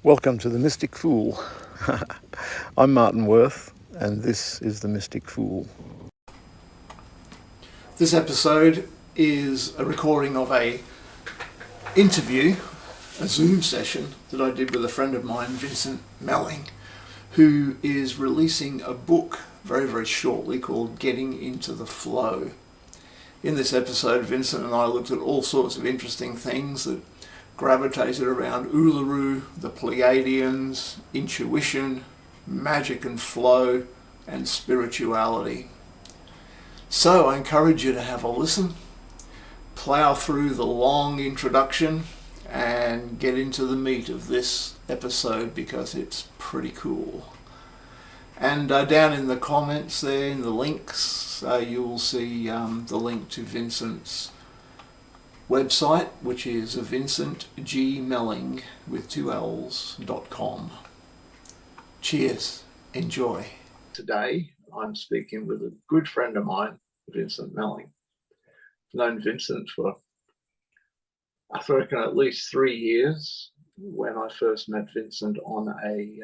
Welcome to The Mystic Fool. I'm Martin Worth, and this is The Mystic Fool. This episode is a recording of a interview, a Zoom session that I did with a friend of mine, Vincent Melling, who is releasing a book very, very shortly called Getting Into the Flow. In this episode, Vincent and I looked at all sorts of interesting things that gravitated around Uluru, the Pleiadians, intuition, magic and flow, and spirituality. So I encourage you to have a listen, plough through the long introduction, and get into the meat of this episode because it's pretty cool. And down in the comments there, in the links, you'll see the link to Vincent's website, which is vincentgmelling with 2Ls.com. Cheers. Enjoy. Today, I'm speaking with a good friend of mine, Vincent Melling. I've known Vincent for, I reckon, at least 3 years. When I first met Vincent on a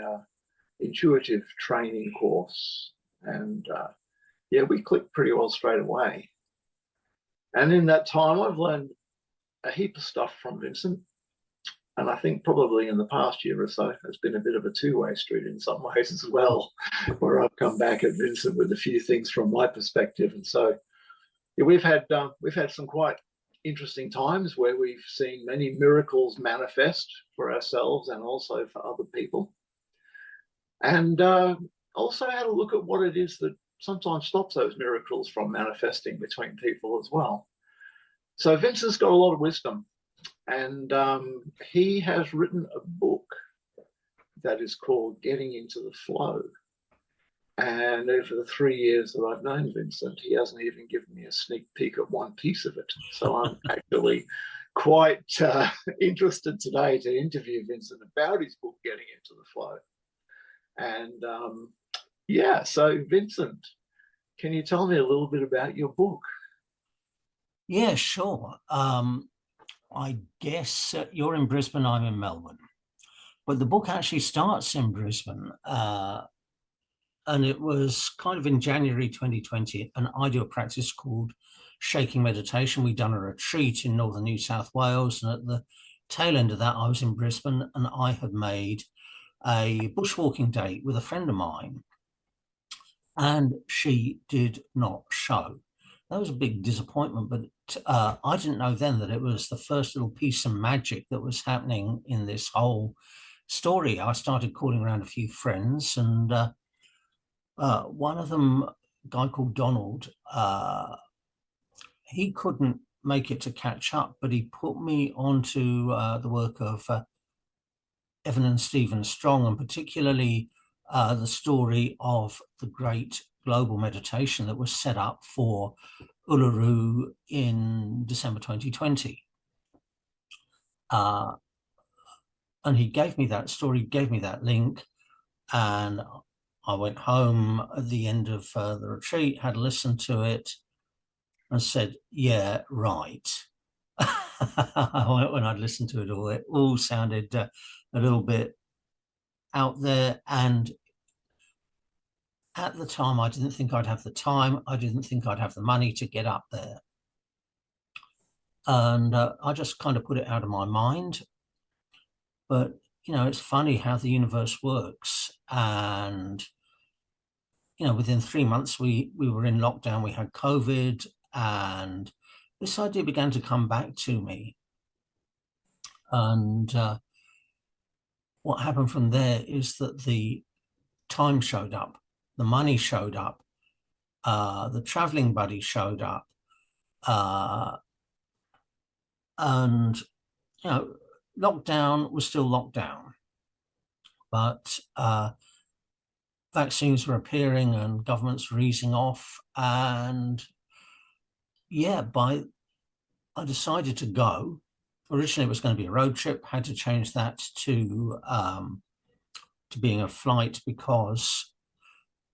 intuitive training course, and we clicked pretty well straight away. And in that time, I've learned a heap of stuff from Vincent, and I think probably in the past year or so it's been a bit of a two-way street in some ways as well, where I've come back at Vincent with a few things from my perspective. And so we've had some quite interesting times where we've seen many miracles manifest for ourselves and also for other people, and also had a look at what it is that sometimes stops those miracles from manifesting between people as well. So Vincent's got a lot of wisdom, and he has written a book that is called Getting Into the Flow. And over the 3 years that I've known Vincent, he hasn't even given me a sneak peek at one piece of it. So I'm actually quite interested today to interview Vincent about his book, Getting Into the Flow. And so Vincent, can you tell me a little bit about your book? Yeah, sure. I guess you're in Brisbane, I'm in Melbourne. But the book actually starts in Brisbane. And it was kind of in January 2020, an ideal practice called Shaking Meditation. We'd done a retreat in northern New South Wales. And at the tail end of that, I was in Brisbane, and I had made a bushwalking date with a friend of mine. And she did not show. That was a big disappointment, but I didn't know then that it was the first little piece of magic that was happening in this whole story. I started calling around a few friends, and one of them, a guy called Donald, he couldn't make it to catch up, but he put me onto the work of Evan and Stephen Strong, and particularly the story of the great global meditation that was set up for Uluru in December 2020. And he gave me that story, gave me that link, and I went home at the end of the retreat, had listened to it, and said, yeah, right. When I'd listened to it all sounded a little bit out there, and at the time, I didn't think I'd have the time. I didn't think I'd have the money to get up there. And I just kind of put it out of my mind. But, it's funny how the universe works. And, within 3 months, we were in lockdown. We had COVID. And this idea began to come back to me. And what happened from there is that the time showed up. The money showed up, the traveling buddy showed up, and lockdown was still lockdown, but vaccines were appearing and governments were easing off, and I decided to go. Originally, it was going to be a road trip. Had to change that to being a flight because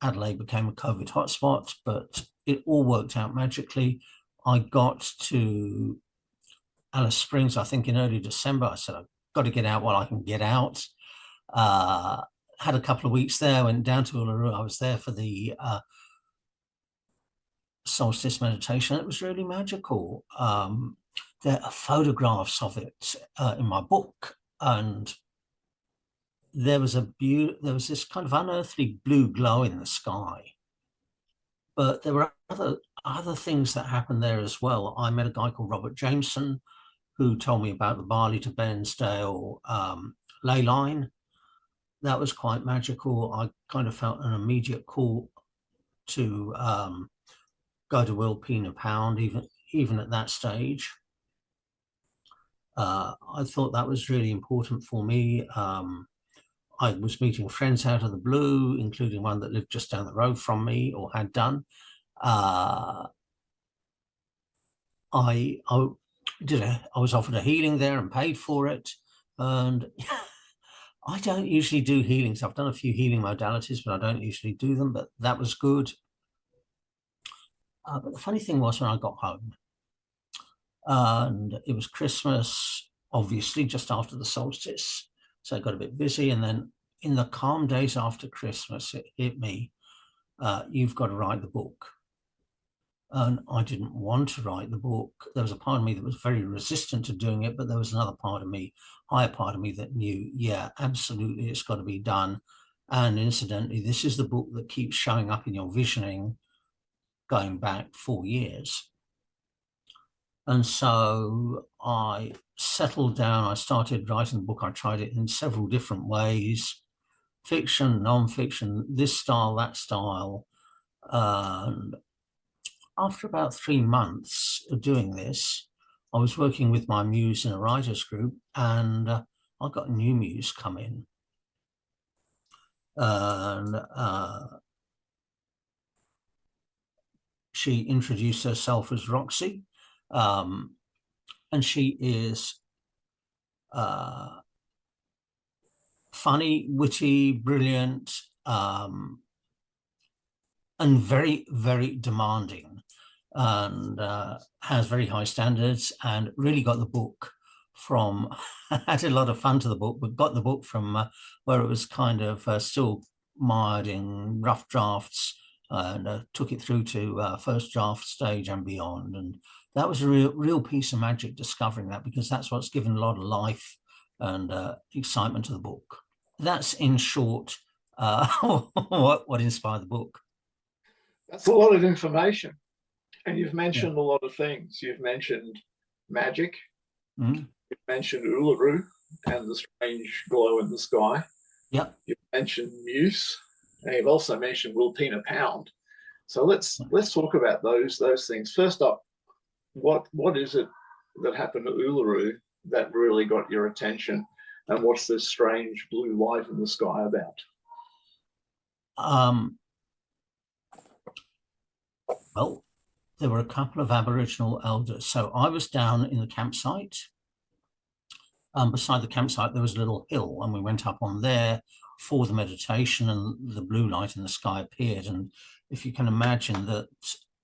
Adelaide became a COVID hotspot, but it all worked out magically. I got to Alice Springs, I think, in early December. I said, I've got to get out while I can get out. Had a couple of weeks there, went down to Uluru. I was there for the Solstice meditation. It was really magical. There are photographs of it in my book, and there was this kind of unearthly blue glow in the sky. But there were other things that happened there as well. I met a guy called Robert Jameson who told me about the Bali to Bairnsdale ley line. That was quite magical. I kind of felt an immediate call to go to Wilpena Pound, even at that stage. I thought that was really important for me. I was meeting friends out of the blue, including one that lived just down the road from me, or had done. I was offered a healing there and paid for it. And I don't usually do healings. I've done a few healing modalities, but I don't usually do them. But that was good. But the funny thing was, when I got home, and it was Christmas, obviously, just after the solstice. So I got a bit busy. And then in the calm days after Christmas, it hit me, you've got to write the book. And I didn't want to write the book. There was a part of me that was very resistant to doing it, but there was another part of me, higher part of me, that knew, yeah, absolutely, it's got to be done. And incidentally, this is the book that keeps showing up in your visioning going back 4 years. And so I settled down. I started writing the book. I tried it in several different ways, fiction, non-fiction, this style, that style. And after about 3 months of doing this, I was working with my muse in a writer's group, and I got a new muse come in. And she introduced herself as Roxy. And she is funny, witty, brilliant, and very, very demanding, and has very high standards, and really got the book from, had a lot of fun to the book, but got the book from where it was kind of still mired in rough drafts, and took it through to first draft stage and beyond. And that was a real piece of magic, discovering that, because that's what's given a lot of life and excitement to the book. That's in short what inspired the book. That's a lot of information. And you've mentioned a lot of things. You've mentioned magic. Mm. You've mentioned Uluru and the strange glow in the sky. Yep. You've mentioned Muse. And you've also mentioned Wilpena Pound. So let's talk about those things. First up, what is it that happened at Uluru that really got your attention? And what's this strange blue light in the sky about? Well, there were a couple of Aboriginal elders. So I was down in the campsite. Beside the campsite, there was a little hill, and we went up on there for the meditation, and the blue light in the sky appeared. And if you can imagine that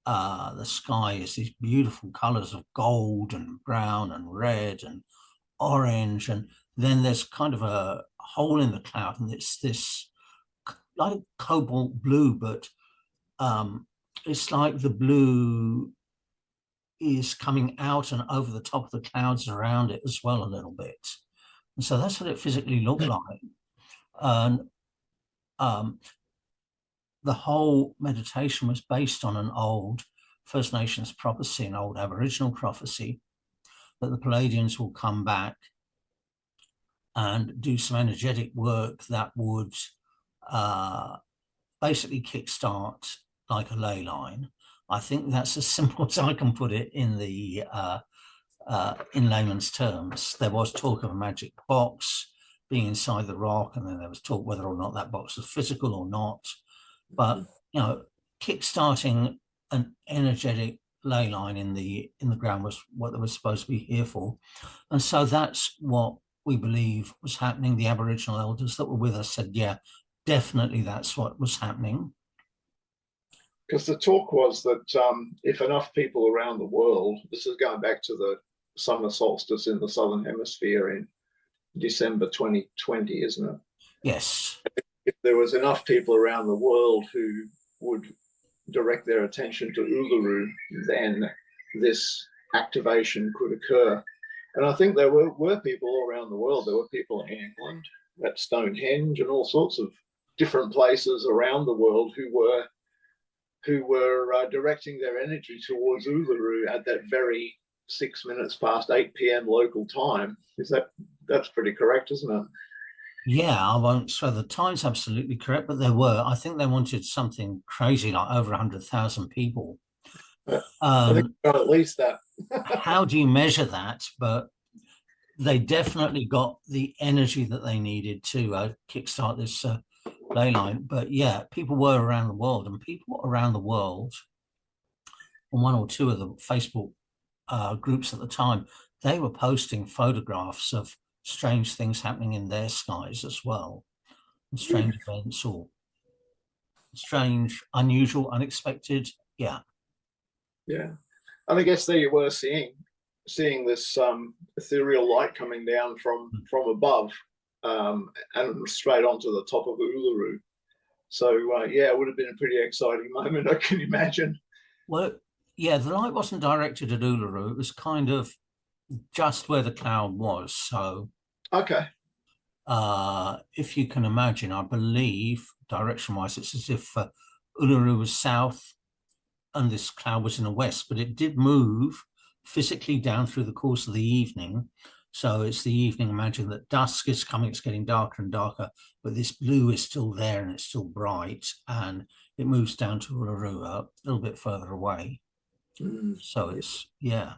the sky is these beautiful colors of gold and brown and red and orange, and then there's kind of a hole in the cloud, and it's this like cobalt blue, but it's like the blue is coming out and over the top of the clouds around it as well a little bit. And so that's what it physically looked like. And the whole meditation was based on an old First Nations prophecy, an old Aboriginal prophecy, that the Palladians will come back and do some energetic work that would basically kickstart like a ley line. I think that's as simple as I can put it in the in layman's terms. There was talk of a magic box being inside the rock, and then there was talk whether or not that box was physical or not. But you know, kickstarting an energetic ley line in the ground was what they were supposed to be here for, and so that's what we believe was happening. The Aboriginal elders that were with us said, "Yeah, definitely, that's what was happening." Because the talk was that if enough people around the world, this is going back to the summer solstice in the southern hemisphere in December 2020, isn't it? Yes. If there was enough people around the world who would direct their attention to Uluru, then this activation could occur. And I think there were people all around the world. There were people in England, at Stonehenge, and all sorts of different places around the world who were directing their energy towards Uluru at that very 6 minutes past 8 p.m. local time. That's pretty correct, isn't it? Yeah, I won't swear the time's absolutely correct, but I think they wanted something crazy like over 100,000 people. I think at least that. How do you measure that? But they definitely got the energy that they needed to kickstart this ley line. But yeah, people were around the world, and people around the world, on one or two of the Facebook groups at the time, they were posting photographs of strange things happening in their skies as well, and strange events or strange, unusual, unexpected. Yeah. Yeah. And I guess there you were seeing this ethereal light coming down from above, and straight onto the top of Uluru. So yeah, it would have been a pretty exciting moment, I can imagine. Well, yeah, the light wasn't directed at Uluru. It was kind of just where the cloud was. So, Okay. if you can imagine, I believe direction-wise, it's as if Uluru was south and this cloud was in the west, but it did move physically down through the course of the evening. So it's the evening. Imagine that dusk is coming, it's getting darker and darker, but this blue is still there and it's still bright, and it moves down to Uluru a little bit further away. So it's, yeah.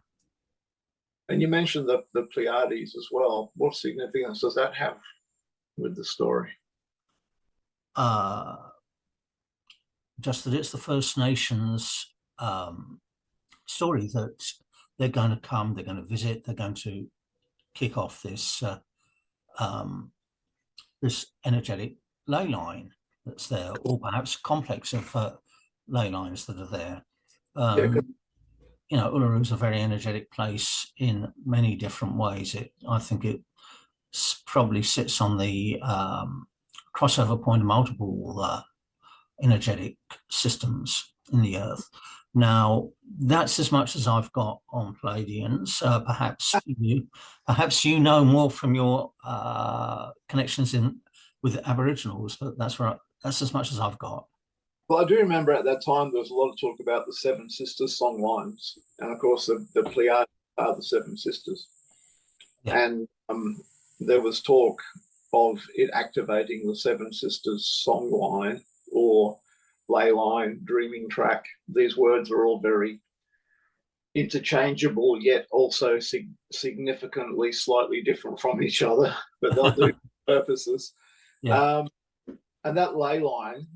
And you mentioned the Pleiades as well. What significance does that have with the story? Just that it's the First Nations story that they're going to come, they're going to visit, they're going to kick off this this energetic ley line that's there, or perhaps a complex of ley lines that are there. You know, Uluru is a very energetic place in many different ways. I think it probably sits on the crossover point of multiple energetic systems in the Earth. Now, that's as much as I've got on Pleiadians. Perhaps you know more from your connections with Aboriginals, but that's as much as I've got. Well, I do remember at that time there was a lot of talk about the Seven Sisters song lines, and of course the Pleiades are the Seven Sisters, yeah. And there was talk of it activating the Seven Sisters song line or ley line, dreaming track. These words are all very interchangeable, yet also significantly slightly different from each other, but they'll do purposes. Yeah. And that ley line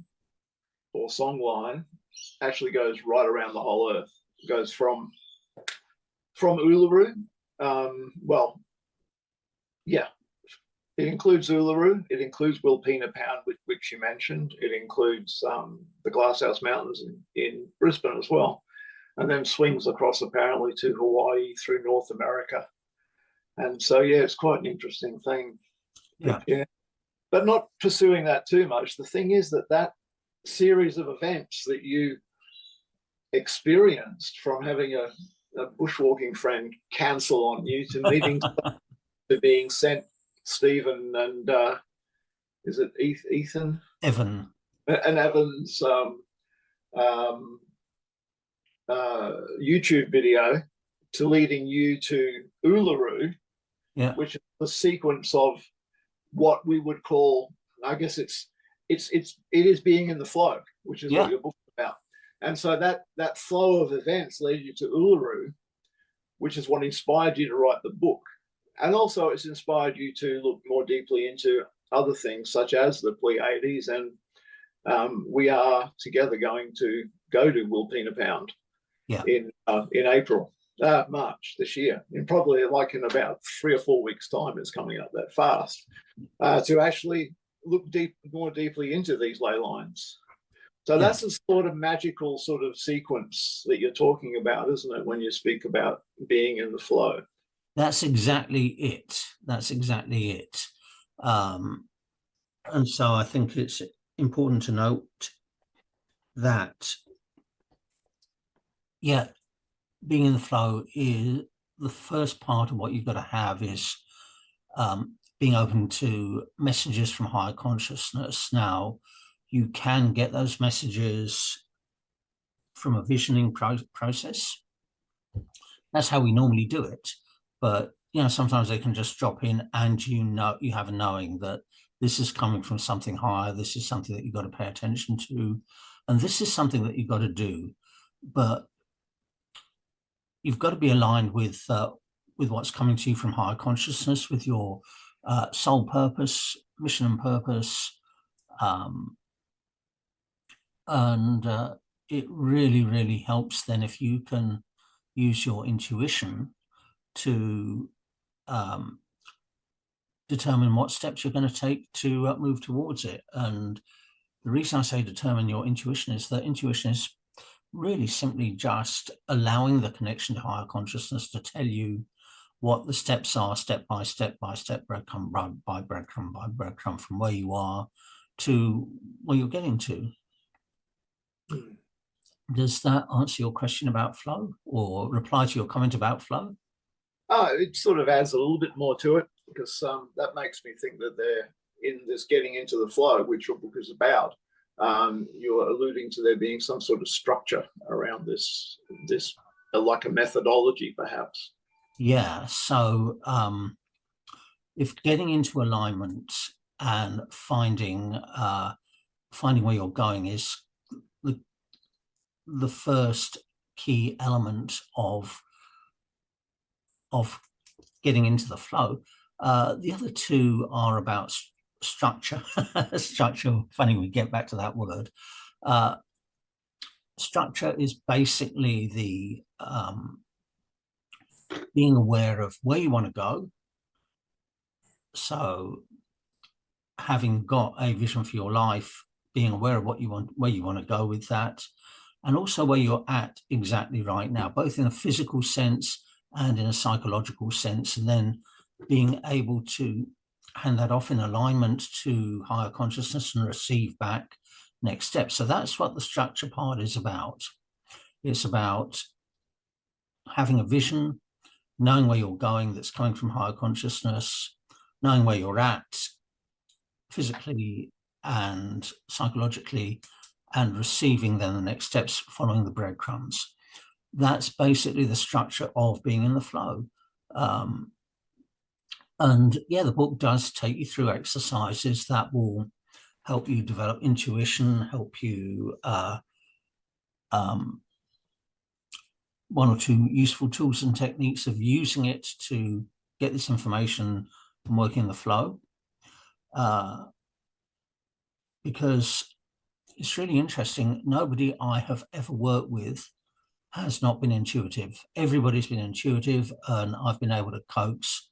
or song line actually goes right around the whole Earth. It goes from Uluru. Well, yeah, it includes Uluru. It includes Wilpena Pound, which you mentioned. It includes the Glasshouse Mountains in Brisbane as well, and then swings across apparently to Hawaii through North America. And so, yeah, it's quite an interesting thing. Yeah. But not pursuing that too much. The thing is that series of events that you experienced, from having a bushwalking friend cancel on you to meeting to being sent Stephen and is it Ethan? Evan. And Evan's YouTube video to leading you to Uluru, yeah, which is the sequence of what we would call, I guess it is being in the flow, which is what your book's about. And so that flow of events led you to Uluru, which is what inspired you to write the book. And also it's inspired you to look more deeply into other things, such as the Pleiades. And we are together going to go to Wilpena Pound in April, March this year. And probably like in about 3 or 4 weeks' time, it's coming up that fast, to actually look more deeply into these ley lines. So that's the sort of magical sort of sequence that you're talking about, isn't it, when you speak about being in the flow? That's exactly it. That's exactly it. And so I think it's important to note that, yeah, being in the flow is the first part of what you've got to have is being open to messages from higher consciousness. Now, you can get those messages from a visioning process. That's how we normally do it. But sometimes they can just drop in, and you have a knowing that this is coming from something higher. This is something that you've got to pay attention to, and this is something that you've got to do. But you've got to be aligned with what's coming to you from higher consciousness, with your soul purpose, mission, and purpose, and it really, really helps then if you can use your intuition to determine what steps you're going to take to move towards it. And the reason I say determine your intuition is that intuition is really simply just allowing the connection to higher consciousness to tell you what the steps are, step by step, breadcrumb by breadcrumb, from where you are to where you're getting to. Does that answer your question about flow, or reply to your comment about flow? It sort of adds a little bit more to it, because that makes me think that they're in this getting into the flow, which your book is about. You're alluding to there being some sort of structure around this like a methodology, perhaps. Yeah. So if getting into alignment and finding where you're going is the first key element of getting into the flow, the other two are about structure. Structure, funny we get back to that word. Structure is basically the being aware of where you want to go. So having got a vision for your life, being aware of what you want, where you want to go with that, and also where you're at exactly right now, both in a physical sense and in a psychological sense, and then being able to hand that off in alignment to higher consciousness and receive back next steps. So that's what the structure part is about. It's about having a vision, knowing where you're going that's coming from higher consciousness, knowing where you're at physically and psychologically, and receiving then the next steps following the breadcrumbs. That's basically the structure of being in the flow. And yeah, the book does take you through exercises that will help you develop intuition, help you one or two useful tools and techniques of using it to get this information and work in the flow. Because it's really interesting. Nobody I have ever worked with has not been intuitive. Everybody's been intuitive, and I've been able to coax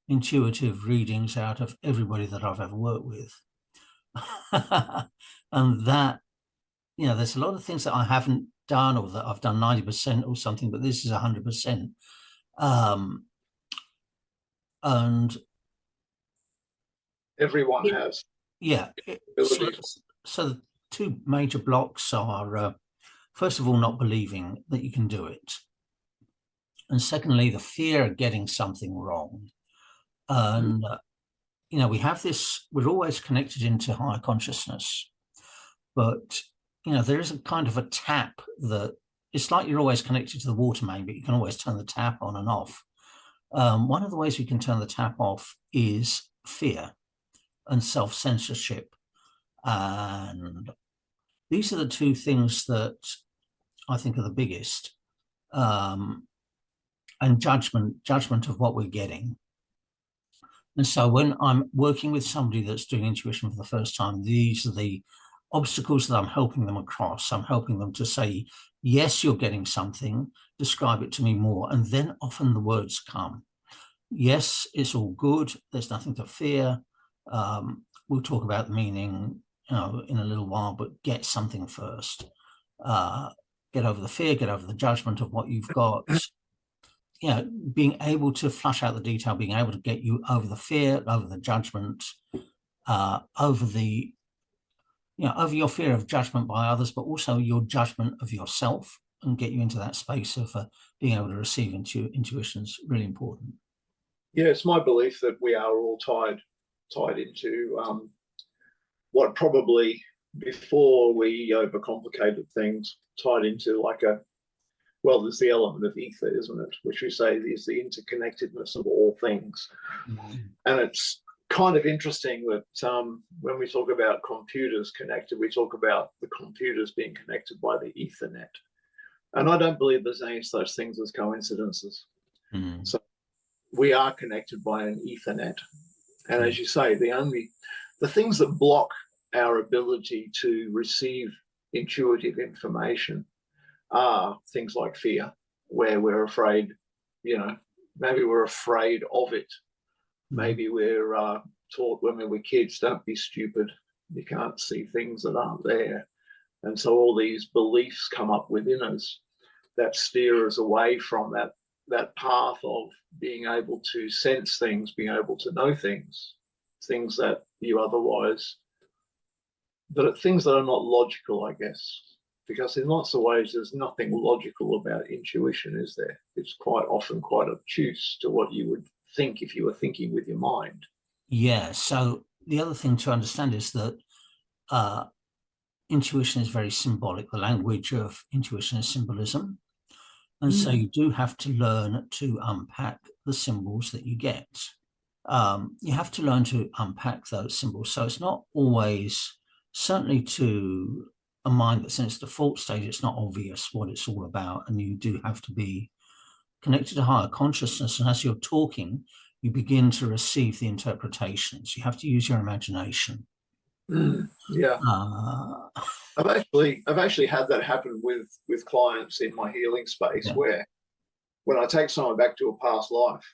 intuitive readings out of everybody that I've ever worked with. And that, there's a lot of things that I haven't done, or that I've done 90% or something, but this is 100%. And everyone has. Yeah. So the two major blocks are, first of all, not believing that you can do it. And secondly, the fear of getting something wrong. And, we have this, we're always connected into higher consciousness, but, there is a kind of a tap that it's like you're always connected to the water main, but you can always turn the tap on and off. One of the ways we can turn the tap off is fear and self-censorship. And these are the two things that I think are the biggest. And judgment of what we're getting. And so when I'm working with somebody that's doing intuition for the first time, these are the obstacles that I'm helping them across. I'm helping them to say, yes, you're getting something, describe it to me more. And then often the words come. Yes, it's all good. There's nothing to fear. We'll talk about the meaning in a little while, but get something first. Get over the fear, get over the judgment of what you've got. Being able to flush out the detail, being able to get you over the fear, over the judgment, over the, over your fear of judgment by others, but also your judgment of yourself, and get you into that space of being able to receive intuition is really important. Yeah, it's my belief that we are all tied into what probably, before we overcomplicated things, tied into like there's the element of ether, isn't it? Which we say is the interconnectedness of all things. Mm-hmm. And it's kind of interesting that when we talk about computers connected, we talk about the computers being connected by the Ethernet. And I don't believe there's any such things as coincidences. Mm-hmm. So we are connected by an Ethernet. And as you say, the things that block our ability to receive intuitive information are things like fear, where we're afraid, maybe we're afraid of it. Maybe we're taught when we were kids, don't be stupid. You can't see things that aren't there. And so all these beliefs come up within us that steer us away from that path of being able to sense things, being able to know things that you otherwise, things that are not logical, I guess. Because in lots of ways, there's nothing logical about intuition, is there? It's quite often quite obtuse to what you would think if you were thinking with your mind. Yeah. So the other thing to understand is that intuition is very symbolic. The language of intuition is symbolism. And so you do have to learn to unpack the symbols that you get. You have to learn to unpack those symbols. So it's not always, certainly to a mind that's in its default state, it's not obvious what it's all about. And you do have to be connected to higher consciousness. And as you're talking, you begin to receive the interpretations. You have to use your imagination. Yeah. I've actually had that happen with clients in my healing space, where when I take someone back to a past life,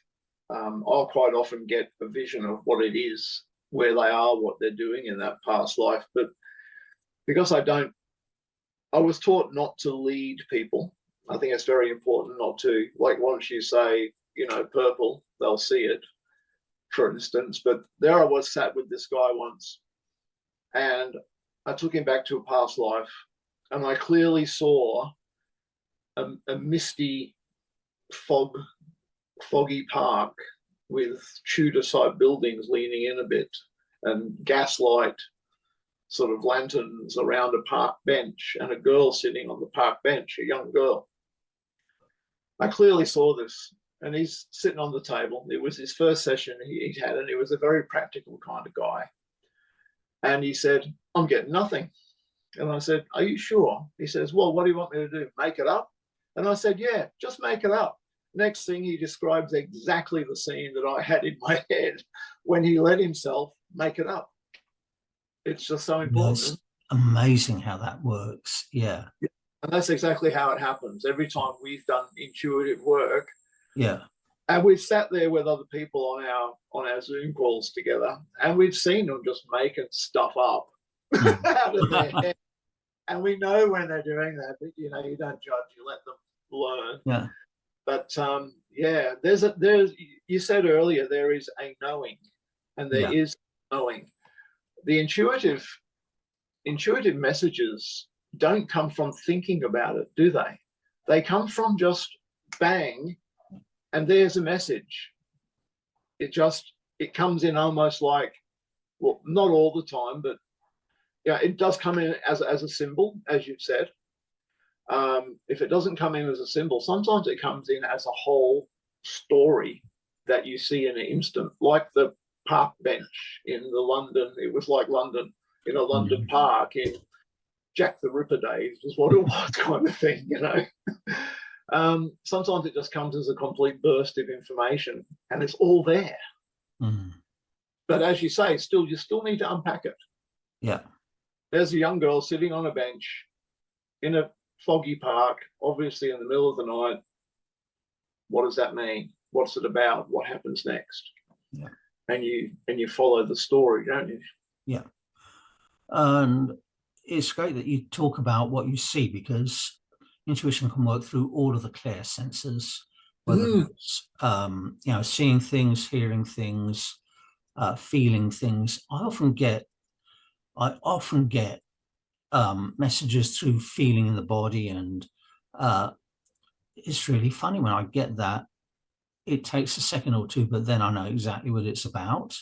I'll quite often get a vision of what it is, where they are, what they're doing in that past life. But because I was taught not to lead people. I think it's very important not to, like, once you say, purple, they'll see it, for instance. But there I was sat with this guy once, and I took him back to a past life, and I clearly saw a misty, foggy park with Tudor-type buildings leaning in a bit, and gaslight sort of lanterns around a park bench, and a girl sitting on the park bench, a young girl. I clearly saw this, and he's sitting on the table. It was his first session he'd had, and he was a very practical kind of guy. And he said, I'm getting nothing. And I said, are you sure? He says, well, what do you want me to do? Make it up? And I said, yeah, just make it up. Next thing, he describes exactly the scene that I had in my head when he let himself make it up. It's just so important. It's amazing how that works. Yeah. And that's exactly how it happens. Every time we've done intuitive work. Yeah. And we've sat there with other people on our Zoom calls together, and we've seen them just making stuff up out of their head. And we know when they're doing that, but you don't judge, you let them learn. Yeah. But there's you said earlier, there is a knowing, and there is knowing. The intuitive messages don't come from thinking about it, do they? They come from just bang, and there's a message. It comes in almost like, well, not all the time, but it does come in as a symbol, as you've said. If it doesn't come in as a symbol, sometimes it comes in as a whole story that you see in an instant, like the park bench in the London. It was like London, in a London park in Jack the Ripper days, was what it was, kind of thing, Sometimes it just comes as a complete burst of information, and it's all there. But as you say, you still need to unpack it. Yeah. There's a young girl sitting on a bench in a foggy park, obviously in the middle of the night. What does that mean? What's it about? What happens next? Yeah. And you follow the story, don't you? Yeah. And it's great that you talk about what you see, because intuition can work through all of the clear senses, whether it's seeing things, hearing things, feeling things. I often get messages through feeling in the body, and it's really funny when I get that. It takes a second or two, but then I know exactly what it's about.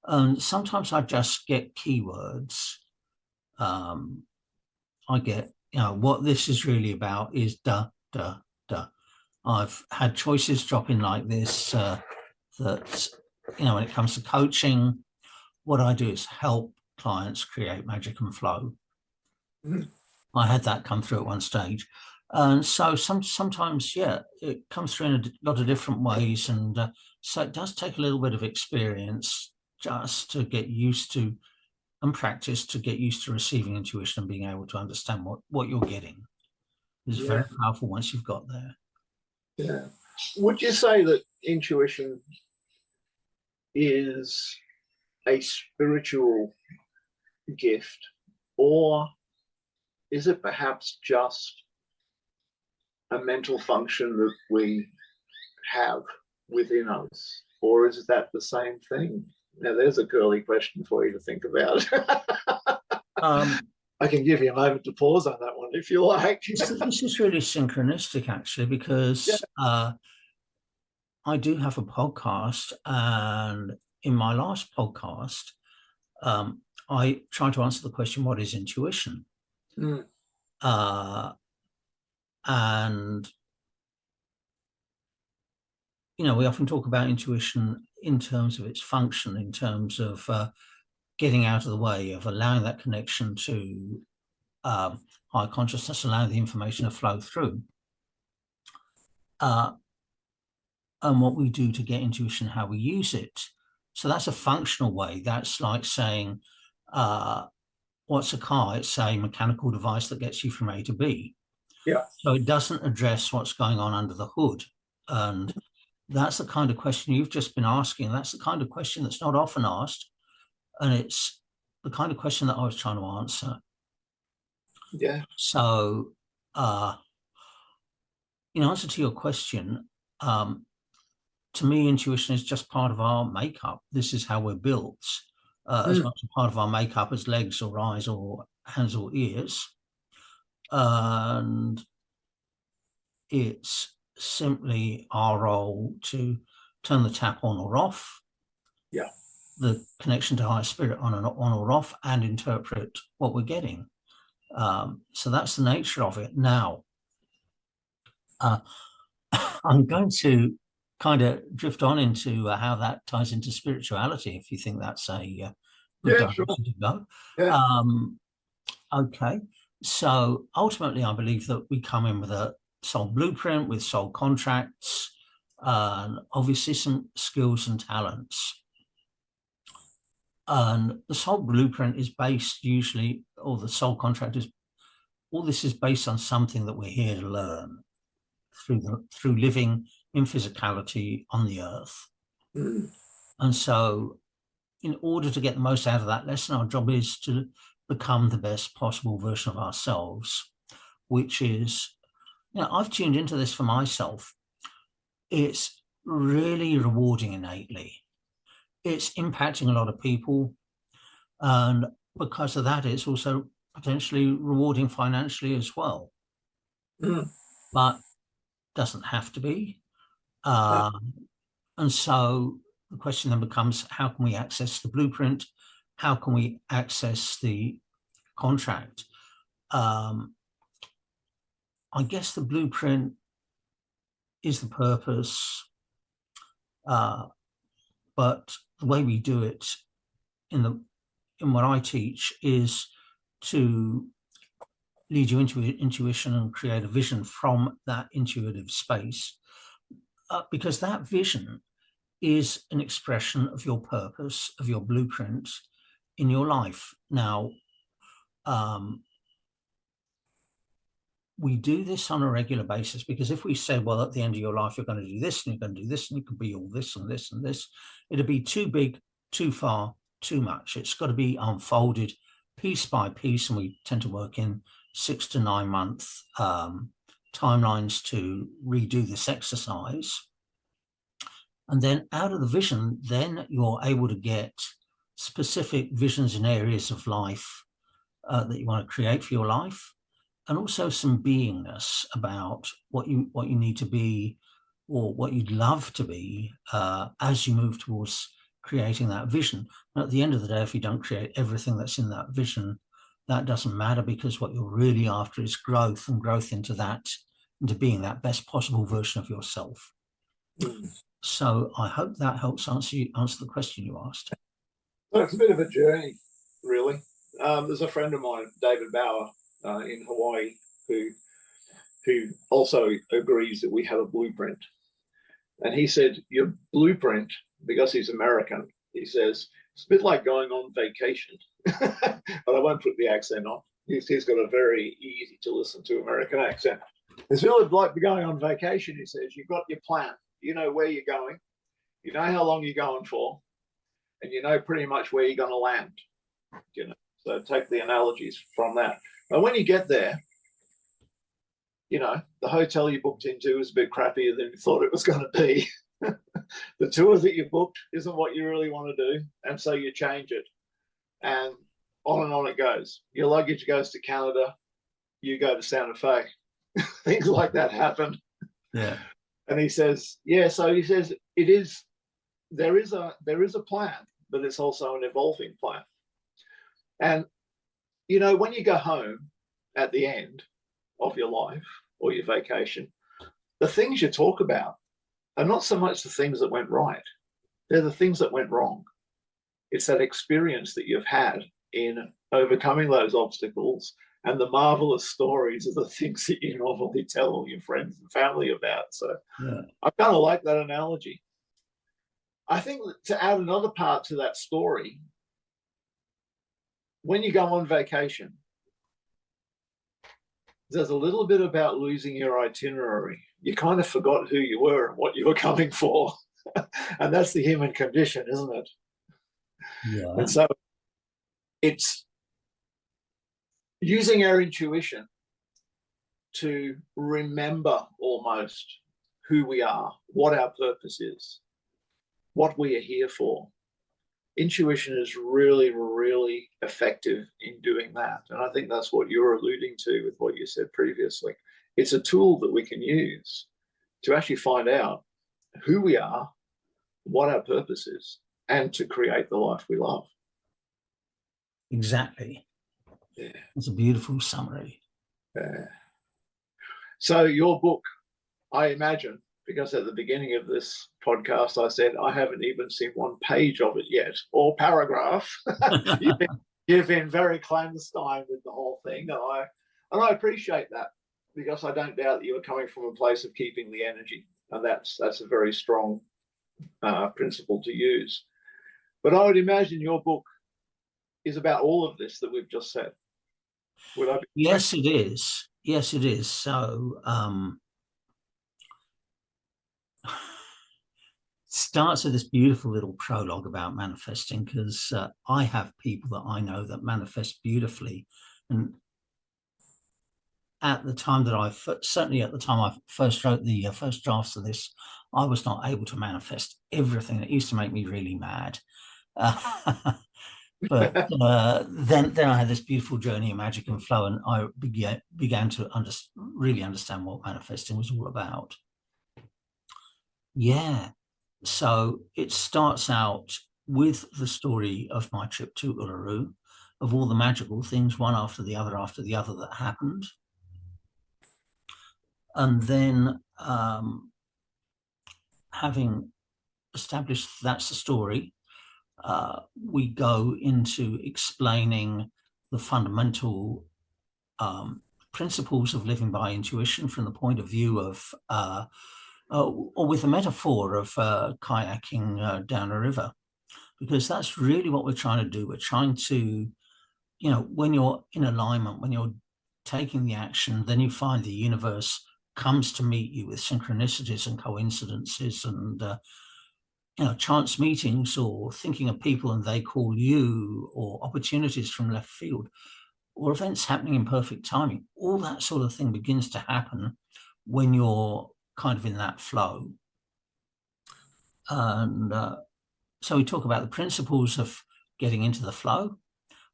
And sometimes I just get keywords. I get, what this is really about is da, da, da. I've had choices drop in like this that, when it comes to coaching, what I do is help clients create magic and flow. Mm. I had that come through at one stage. And so sometimes, it comes through in a lot of different ways. And so it does take a little bit of experience just to get used to and practice to get used to receiving intuition and being able to understand what you're getting. It's very powerful once you've got there. Yeah. Would you say that intuition is a spiritual gift, or is it perhaps just a mental function that we have within us, or is that the same thing? Now, there's a curly question for you to think about. I can give you a moment to pause on that one if you like. This is really synchronistic, actually, because I do have a podcast, and in my last podcast, I tried to answer the question, what is intuition? Mm. And, we often talk about intuition in terms of its function, in terms of getting out of the way, of allowing that connection to higher consciousness, allowing the information to flow through. And what we do to get intuition, how we use it. So that's a functional way. That's like saying, what's a car? It's a mechanical device that gets you from A to B. Yeah. So it doesn't address what's going on under the hood. And that's the kind of question you've just been asking. That's the kind of question that's not often asked. And it's the kind of question that I was trying to answer. Yeah. So, in answer to your question, to me, intuition is just part of our makeup. This is how we're built, as much a part of our makeup as legs or eyes or hands or ears. And it's simply our role to turn the tap on or off. Yeah. The connection to higher spirit on or off, and interpret what we're getting. So that's the nature of it. Now, I'm going to kind of drift on into how that ties into spirituality, if you think that's a good direction to go. Yeah. Okay. So ultimately, I believe that we come in with a soul blueprint, with soul contracts, and obviously some skills and talents. And the soul blueprint is based usually, or the soul contract is, all this is based on something that we're here to learn through living in physicality on the earth. Mm. And so in order to get the most out of that lesson, our job is to become the best possible version of ourselves, which is, I've tuned into this for myself. It's really rewarding innately. It's impacting a lot of people. And because of that, it's also potentially rewarding financially as well. Mm. But doesn't have to be. And so the question then becomes, how can we access the blueprint? How can we access the contract? I guess the blueprint is the purpose, but the way we do it in what I teach is to lead you into intuition and create a vision from that intuitive space, because that vision is an expression of your purpose, of your blueprint in your life. Now, we do this on a regular basis, because if we say, well, at the end of your life, you're going to do this, and you're going to do this, and you could be all this and this and this, it'd be too big, too far, too much. It's got to be unfolded piece by piece, and we tend to work in 6 to 9 month timelines to redo this exercise. And then out of the vision, then you're able to get specific visions in areas of life that you want to create for your life, and also some beingness about what you need to be, or what you'd love to be as you move towards creating that vision. And at the end of the day, if you don't create everything that's in that vision, that doesn't matter, because what you're really after is growth, and growth into being that best possible version of yourself. So I hope that helps answer the question you asked. Well, it's a bit of a journey, really. There's a friend of mine, David Bauer, in Hawaii, who also agrees that we have a blueprint. And he said, your blueprint, because he's American, he says, it's a bit like going on vacation. But I won't put the accent on. He's got a very easy to listen to American accent. It's really like going on vacation, he says. You've got your plan. You know where you're going. You know how long you're going for. And you know pretty much where you're going to land. You know, so take the analogies from that. But when you get there, you know, the hotel you booked into is a bit crappier than you thought it was going to be. The tour that you booked isn't what you really want to do, and so you change it. And on it goes. Your luggage goes to Canada, you go to Santa Fe. Things like that happen. Yeah. And he says, yeah, so he says there is a plan, but it's also an evolving plan. And, you know, when you go home at the end of your life or your vacation, the things you talk about are not so much the things that went right. They're the things that went wrong. It's that experience that you've had in overcoming those obstacles, and the marvelous stories are the things that you normally tell all your friends and family about. So yeah. I kind of like that analogy. I think to add another part to that story, when you go on vacation, there's a little bit about losing your itinerary. You kind of forgot who you were and what you were coming for. And that's the human condition, isn't it? Yeah. And so it's using our intuition to remember almost who we are, what our purpose is, what we are here for. Intuition is really, really effective in doing that. And I think that's what you're alluding to with what you said previously. It's a tool that we can use to actually find out who we are, what our purpose is, and to create the life we love. Exactly. Yeah. It's a beautiful summary. Yeah. So your book, I imagine, because at the beginning of this podcast, I said, I haven't even seen one page of it yet, or paragraph. You've been very clandestine with the whole thing. And I appreciate that, because I don't doubt that you are coming from a place of keeping the energy. And that's a very strong principle to use. But I would imagine your book is about all of this that we've just said. Would I be Yes, correct? It is. Yes, it is. So starts with this beautiful little prologue about manifesting, because I have people that I know that manifest beautifully. And at the time that I first wrote the first drafts of this, I was not able to manifest everything. It used to make me really mad. But then I had this beautiful journey of magic and flow, and I began to really understand what manifesting was all about. Yeah. So it starts out with the story of my trip to Uluru, of all the magical things, one after the other that happened. And then having established that's the story, we go into explaining the fundamental principles of living by intuition from the point of view of, or with a metaphor of kayaking down a river, because that's really what we're trying to do. We're trying to, you know, when you're in alignment, when you're taking the action, then you find the universe comes to meet you with synchronicities and coincidences and chance meetings, or thinking of people and they call you, or opportunities from left field, or events happening in perfect timing. All that sort of thing begins to happen when you're kind of in that flow. And so we talk about the principles of getting into the flow,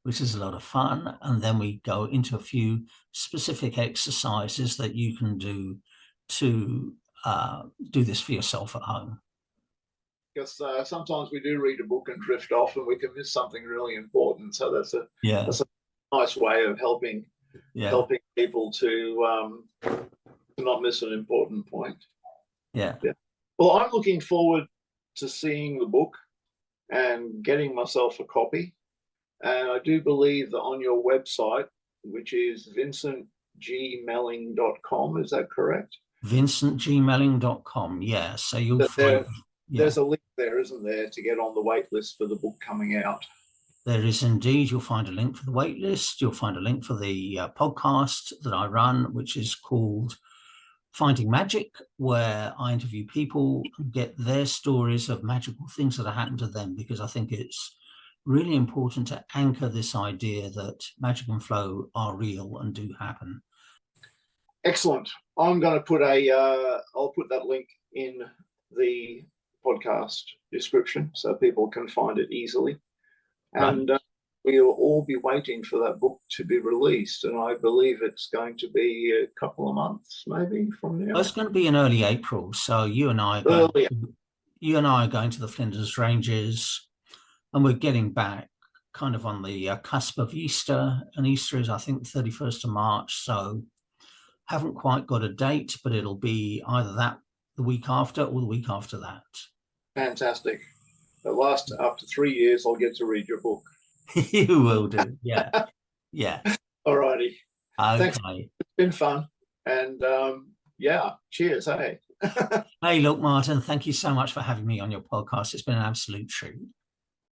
which is a lot of fun. And then we go into a few specific exercises that you can do to do this for yourself at home. Because sometimes we do read a book and drift off, and we can miss something really important. So that's a nice way of helping people to not miss an important point. Yeah. Well, I'm looking forward to seeing the book and getting myself a copy. And I do believe that on your website, which is vincentgmelling.com, is that correct? vincentgmelling.com, yeah. So you'll find... There's a link there, isn't there, to get on the wait list for the book coming out? There is indeed. You'll find a link for the wait list. You'll find a link for the podcast that I run, which is called Finding Magic, where I interview people and get their stories of magical things that have happened to them, because I think it's really important to anchor this idea that magic and flow are real and do happen. Excellent. I'm going to put I'll put that link in the podcast description so people can find it easily. And we'll all be waiting for that book to be released. And I believe it's going to be a couple of months, maybe, from now. Well, it's going to be in early April. So you and I are going to the Flinders Ranges, and we're getting back kind of on the cusp of Easter. And Easter is, I think, 31st of March. So haven't quite got a date, but it'll be either the week after or the week after that. Fantastic. At last, after 3 years, I'll get to read your book. You will do. Yeah. Yeah. All righty. Okay. Thanks. It's been fun. And cheers. Hey. Hey, look, Martin, thank you so much for having me on your podcast. It's been an absolute treat.